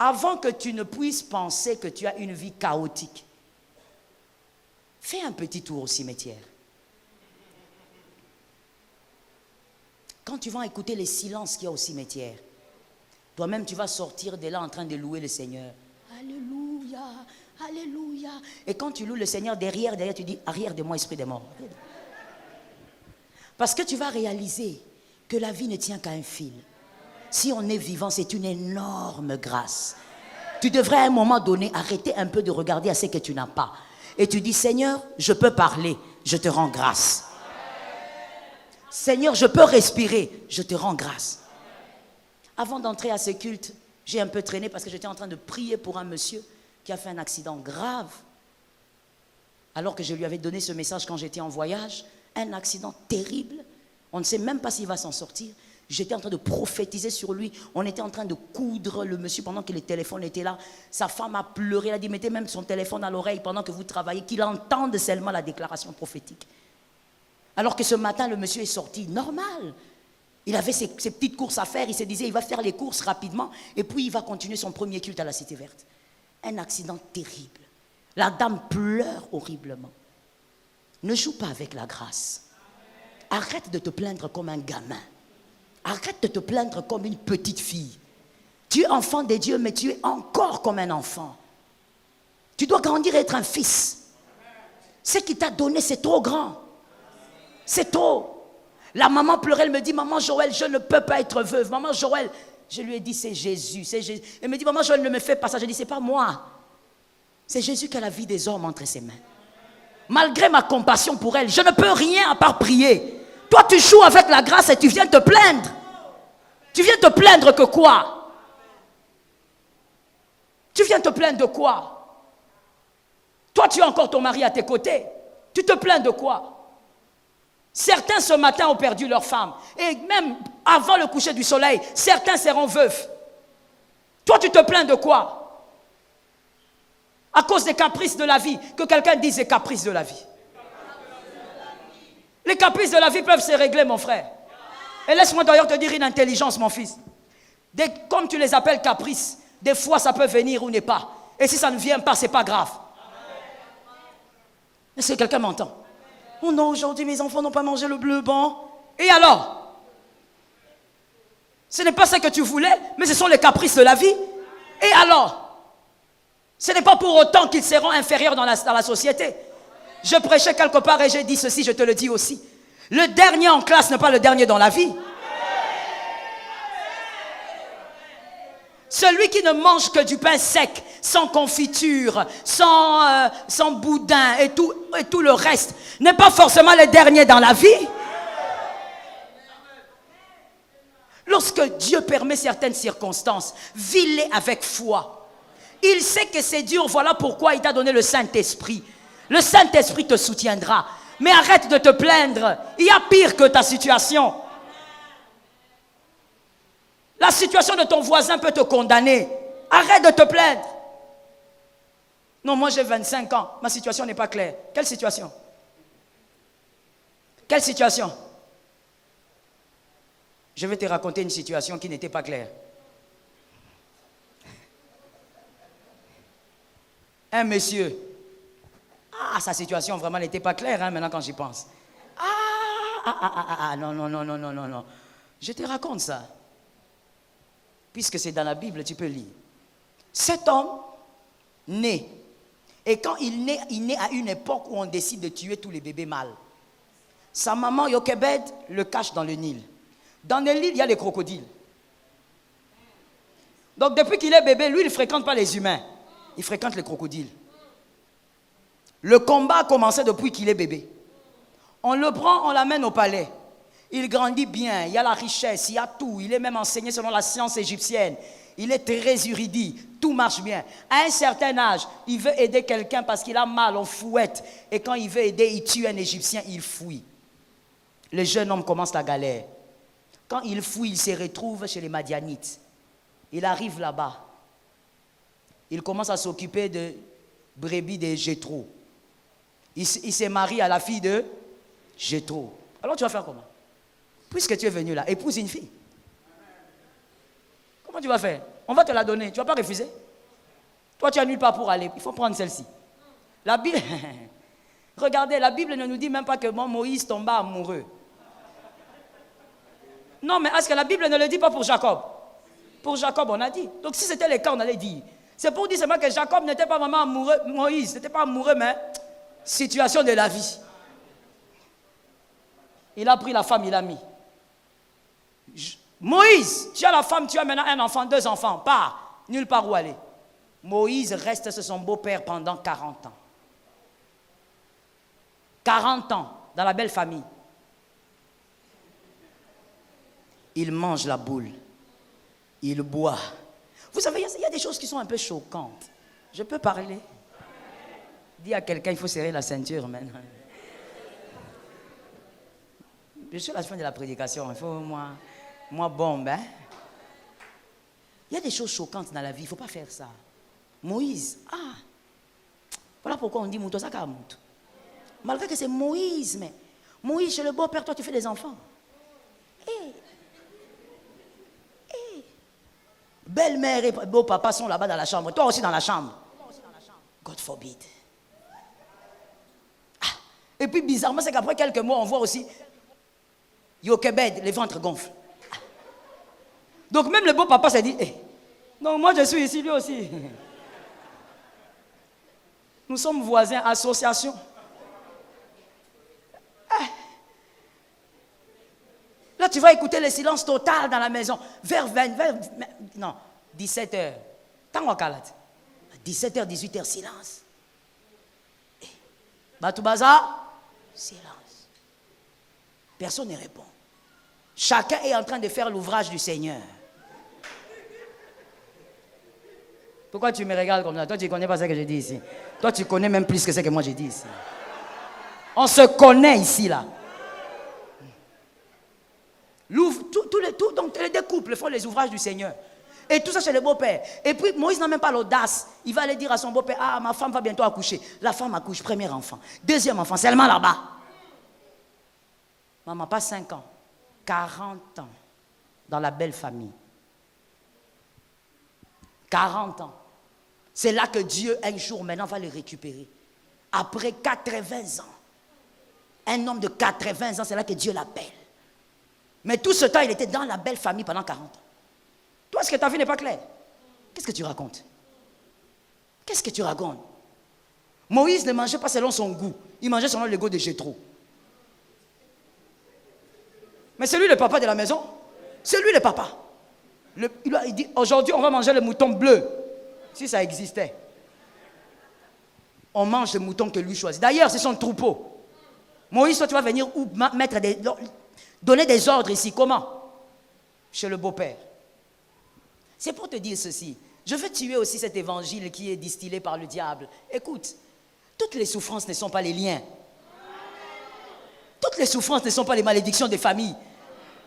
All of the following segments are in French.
Avant que tu ne puisses penser que tu as une vie chaotique, fais un petit tour au cimetière. Quand tu vas écouter les silences qu'il y a au cimetière, toi-même tu vas sortir de là en train de louer le Seigneur. Alléluia, alléluia. Et quand tu loues le Seigneur, derrière tu dis, arrière de moi, esprit des morts. Parce que tu vas réaliser que la vie ne tient qu'à un fil. Si on est vivant, c'est une énorme grâce. Tu devrais à un moment donné arrêter un peu de regarder à ce que tu n'as pas. Et tu dis, Seigneur, je peux parler, je te rends grâce. Seigneur, je peux respirer, je te rends grâce. Avant d'entrer à ce culte, j'ai un peu traîné parce que j'étais en train de prier pour un monsieur qui a fait un accident grave. Alors que je lui avais donné ce message quand j'étais en voyage, un accident terrible. On ne sait même pas s'il va s'en sortir. J'étais en train de prophétiser sur lui. On était en train de coudre le monsieur pendant que le téléphone était là. Sa femme a pleuré. Elle a dit, mettez même son téléphone à l'oreille pendant que vous travaillez, qu'il entende seulement la déclaration prophétique. Alors que ce matin, le monsieur est sorti normal. Il avait ses petites courses à faire. Il se disait, il va faire les courses rapidement. Et puis, il va continuer son premier culte à la Cité Verte. Un accident terrible. La dame pleure horriblement. Ne joue pas avec la grâce. Arrête de te plaindre comme un gamin. Arrête de te plaindre comme une petite fille. Tu es enfant de Dieu, mais tu es encore comme un enfant. Tu dois grandir et être un fils. Ce qu'il t'a donné, c'est trop grand. C'est trop. La maman pleurait, elle me dit, maman Joël, je ne peux pas être veuve. Maman Joël, je lui ai dit, c'est Jésus, c'est Jésus. Elle me dit, maman Joël, ne me fais pas ça. Je dis, c'est pas moi. C'est Jésus qui a la vie des hommes entre ses mains. Malgré ma compassion pour elle, je ne peux rien à part prier. Toi, tu joues avec la grâce et tu viens te plaindre. Tu viens te plaindre que quoi? Tu viens te plaindre de quoi? Toi, tu as encore ton mari à tes côtés. Tu te plains de quoi? Certains ce matin ont perdu leur femme. Et même avant le coucher du soleil, certains seront veufs. Toi, tu te plains de quoi? À cause des caprices de la vie. Que quelqu'un dise les caprices de la vie. Les caprices de la vie peuvent se régler, mon frère. Et laisse-moi d'ailleurs te dire une intelligence, mon fils. Comme tu les appelles caprices, des fois ça peut venir ou n'est pas. Et si ça ne vient pas, c'est pas grave. Est-ce que quelqu'un m'entend? Oh non, aujourd'hui mes enfants n'ont pas mangé le bleu bon. Et alors? Ce n'est pas ce que tu voulais, mais ce sont les caprices de la vie. Et alors? Ce n'est pas pour autant qu'ils seront inférieurs dans la société. Je prêchais quelque part et j'ai dit ceci, je te le dis aussi. Le dernier en classe n'est pas le dernier dans la vie. Celui qui ne mange que du pain sec, sans confiture, sans boudin et tout le reste, n'est pas forcément le dernier dans la vie. Lorsque Dieu permet certaines circonstances, vis-les avec foi. Il sait que c'est dur, voilà pourquoi il t'a donné le Saint-Esprit. Le Saint-Esprit te soutiendra. Mais arrête de te plaindre. Il y a pire que ta situation. La situation de ton voisin peut te condamner. Arrête de te plaindre. Non, moi j'ai 25 ans. Ma situation n'est pas claire. Quelle situation? Quelle situation? Je vais te raconter une situation qui n'était pas claire. Un monsieur. Sa situation vraiment n'était pas claire, hein, maintenant quand j'y pense. Non. Je te raconte ça. Puisque c'est dans la Bible, tu peux lire. Cet homme naît. Et quand il naît à une époque où on décide de tuer tous les bébés mâles. Sa maman, Yokebed, le cache dans le Nil. Dans le Nil, il y a les crocodiles. Donc depuis qu'il est bébé, lui, il ne fréquente pas les humains. Il fréquente les crocodiles. Le combat a commencé depuis qu'il est bébé. On le prend, on l'amène au palais. Il grandit bien, il y a la richesse, il y a tout. Il est même enseigné selon la science égyptienne. Il est très érudit, tout marche bien. À un certain âge, il veut aider quelqu'un parce qu'il a mal, on fouette. Et quand il veut aider, il tue un Égyptien, il fuit. Le jeune homme commence la galère. Quand il fuit, il se retrouve chez les Madianites. Il arrive là-bas. Il commence à s'occuper de brebis de Jéthro. Il s'est marié à la fille de Jéthro. Alors tu vas faire comment? Puisque tu es venu là, épouse une fille. Comment tu vas faire? On va te la donner. Tu ne vas pas refuser. Toi, tu as nulle part pour aller. Il faut prendre celle-ci. La Bible... Regardez, la Bible ne nous dit même pas que Moïse tomba amoureux. Non, mais est-ce que la Bible ne le dit pas pour Jacob? Pour Jacob, on a dit. Donc si c'était le cas, on allait dire. C'est pour dire seulement que Jacob n'était pas vraiment amoureux. Moïse n'était pas amoureux, mais situation de la vie. Il a pris la femme, il a mis. Moïse, tu as la femme, tu as maintenant un enfant, 2 enfants. Pars, nulle part où aller. Moïse reste sur son beau-père pendant 40 ans. 40 ans, dans la belle famille. Il mange la boule. Il boit. Vous savez, il y a des choses qui sont un peu choquantes. Je peux parler? Dis à quelqu'un, il faut serrer la ceinture maintenant. Je suis à la fin de la prédication. Il faut moi bombe. Hein? Il y a des choses choquantes dans la vie. Il ne faut pas faire ça. Moïse, voilà pourquoi on dit Mouto Saka Mouto. Malgré que c'est Moïse, mais Moïse, chez le beau-père, toi, tu fais des enfants. Belle-mère et beau-papa sont là-bas dans la chambre. Toi aussi dans la chambre. God forbid. Et puis, bizarrement, c'est qu'après quelques mois, on voit aussi Yokebed, les ventres gonflent. Donc, même le beau-papa s'est dit, non, moi, je suis ici, lui aussi. Nous sommes voisins, association. Là, tu vas écouter le silence total dans la maison. Vers 17h. Tant qu'on calme. 17h, 18h, silence. Batoubaza, silence. Personne ne répond. Chacun est en train de faire l'ouvrage du Seigneur. Pourquoi tu me regardes comme ça? Toi, tu ne connais pas ce que je dis ici. Toi, tu connais même plus que ce que moi je dis ici. On se connaît ici, là. Donc, les deux couples font les ouvrages du Seigneur. Et tout ça chez le beau-père. Et puis, Moïse n'a même pas l'audace. Il va aller dire à son beau-père, ma femme va bientôt accoucher. La femme accouche, premier enfant. Deuxième enfant, seulement là-bas. Maman, pas 5 ans. 40 ans. Dans la belle famille. 40 ans. C'est là que Dieu, un jour, maintenant, va le récupérer. Après 80 ans. Un homme de 80 ans, c'est là que Dieu l'appelle. Mais tout ce temps, il était dans la belle famille pendant 40 ans. Toi, est-ce que ta vie n'est pas claire? Qu'est-ce que tu racontes? Qu'est-ce que tu racontes? Moïse ne mangeait pas selon son goût. Il mangeait selon le goût de Jéthro. Mais c'est lui le papa de la maison. C'est lui le papa. Il dit, aujourd'hui, on va manger le mouton bleu. Si ça existait. On mange le mouton que lui choisit. D'ailleurs, c'est son troupeau. Moïse, toi, tu vas venir donner des ordres ici. Comment? Chez le beau-père. C'est pour te dire ceci. Je veux tuer aussi cet évangile qui est distillé par le diable. Écoute, toutes les souffrances ne sont pas les liens. Toutes les souffrances ne sont pas les malédictions des familles.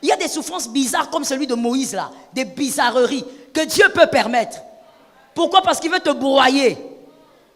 Il y a des souffrances bizarres comme celui de Moïse là. Des bizarreries que Dieu peut permettre. Pourquoi? Parce qu'il veut te broyer.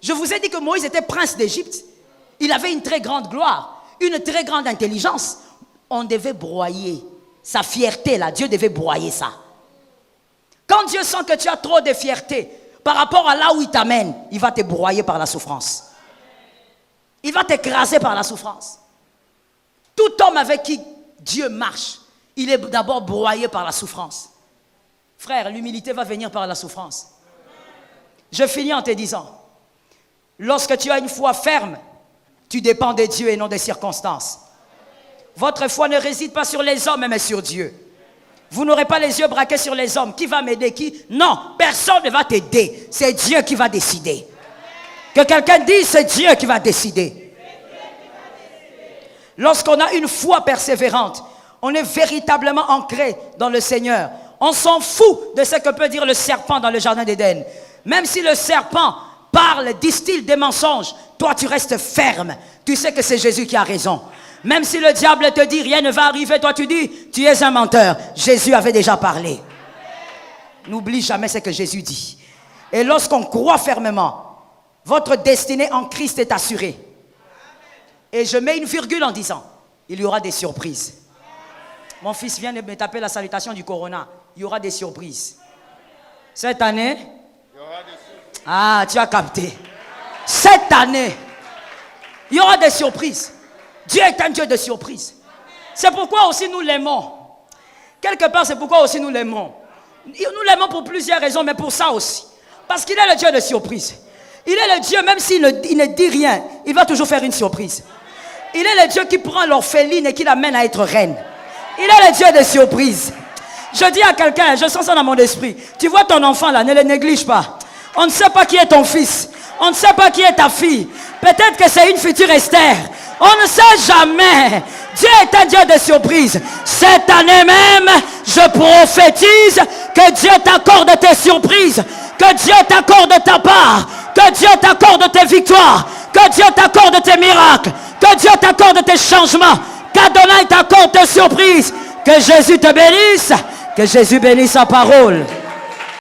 Je vous ai dit que Moïse était prince d'Égypte. Il avait une très grande gloire, une très grande intelligence. On devait broyer sa fierté là. Dieu devait broyer ça. Quand Dieu sent que tu as trop de fierté par rapport à là où il t'amène, il va te broyer par la souffrance. Il va t'écraser par la souffrance. Tout homme avec qui Dieu marche, il est d'abord broyé par la souffrance. Frère, l'humilité va venir par la souffrance. Je finis en te disant, lorsque tu as une foi ferme, tu dépends de Dieu et non des circonstances. Votre foi ne réside pas sur les hommes, mais sur Dieu. Vous n'aurez pas les yeux braqués sur les hommes. Qui va m'aider? Qui? Non, personne ne va t'aider. C'est Dieu qui va décider. Que quelqu'un dise, c'est Dieu qui va décider. Lorsqu'on a une foi persévérante, on est véritablement ancré dans le Seigneur. On s'en fout de ce que peut dire le serpent dans le jardin d'Éden. Même si le serpent parle, distille des mensonges, toi tu restes ferme. Tu sais que c'est Jésus qui a raison. Même si le diable te dit rien ne va arriver, toi tu dis tu es un menteur. Jésus avait déjà parlé. N'oublie jamais ce que Jésus dit. Et lorsqu'on croit fermement, votre destinée en Christ est assurée. Et je mets une virgule en disant, il y aura des surprises. Mon fils vient de me taper la salutation du corona. Il y aura des surprises. Cette année, ah, tu as capté. Cette année, il y aura des surprises. Dieu est un Dieu de surprises. C'est pourquoi aussi nous l'aimons. Quelque part, c'est pourquoi aussi nous l'aimons. Nous l'aimons pour plusieurs raisons, mais pour ça aussi. Parce qu'il est le Dieu de surprises. Il est le Dieu, même s'il ne dit rien, il va toujours faire une surprise. Il est le Dieu qui prend l'orpheline et qui l'amène à être reine. Il est le Dieu de surprises. Je dis à quelqu'un, je sens ça dans mon esprit. Tu vois ton enfant là, ne le néglige pas. On ne sait pas qui est ton fils. On ne sait pas qui est ta fille. Peut-être que c'est une future Esther. On ne sait jamais. Dieu est un Dieu de surprises. Cette année même, je prophétise que Dieu t'accorde tes surprises. Que Dieu t'accorde ta part. Que Dieu t'accorde tes victoires. Que Dieu t'accorde tes miracles. Que Dieu t'accorde tes changements. Qu'Adonai t'accorde tes surprises. Que Jésus te bénisse. Que Jésus bénisse sa parole.